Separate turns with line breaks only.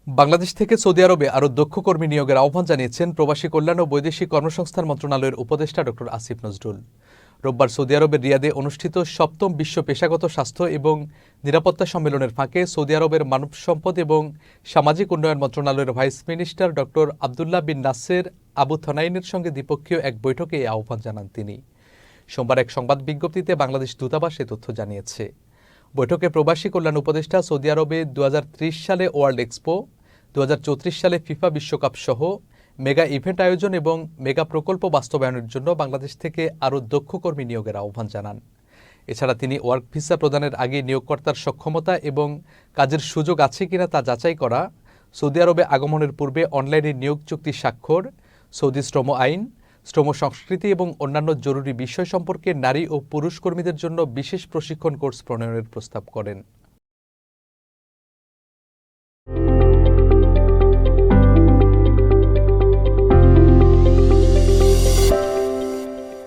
বাংলাদেশ থেকে সৌদি আরবে আরও দক্ষ কর্মী নিয়োগের আহ্বান জানিয়েছেন প্রবাসী কল্যাণ ও বৈদেশিক কর্মসংস্থান মন্ত্রণালয়ের উপদেষ্টা ড আসিফ নজরুল। রোববার সৌদি আরবের রিয়াদে অনুষ্ঠিত ৭ম বিশ্ব পেশাগত স্বাস্থ্য এবং নিরাপত্তা সম্মেলনের ফাঁকে সৌদি আরবের মানব সম্পদ এবং সামাজিক উন্নয়ন মন্ত্রণালয়ের ভাইস মিনিস্টার ড আবদুল্লাহ বিন নাসের আবু থনাইনের সঙ্গে দ্বিপক্ষীয় এক বৈঠকে এই আহ্বান জানান তিনি। সোমবার এক সংবাদ বিজ্ঞপ্তিতে বাংলাদেশ দূতাবাস এ তথ্য জানিয়েছে। বৈঠকে প্রবাসী কল্যাণ উপদেষ্টা সৌদি আরবে ২০৩০ সালে ওয়ার্ল্ড এক্সপো, ২০৩৪ সালে ফিফা বিশ্বকাপ সহ মেগা ইভেন্ট আয়োজন এবং মেগা প্রকল্প বাস্তবায়নের জন্য বাংলাদেশ থেকে আরও দক্ষ কর্মী নিয়োগের আহ্বান জানান। এছাড়া তিনি ওয়ার্ক ভিসা প্রদানের আগে নিয়োগকর্তার সক্ষমতা এবং কাজের সুযোগ আছে কিনা তা যাচাই করা, সৌদি আরবে আগমনের পূর্বে অনলাইনে নিয়োগ চুক্তি স্বাক্ষর, সৌদি শ্রম আইন, শ্রম সংস্কৃতি এবং অন্যান্য জরুরি বিষয় সম্পর্কে নারী ও পুরুষ কর্মীদের জন্য বিশেষ প্রশিক্ষণ কোর্স প্রণয়নের প্রস্তাব করেন।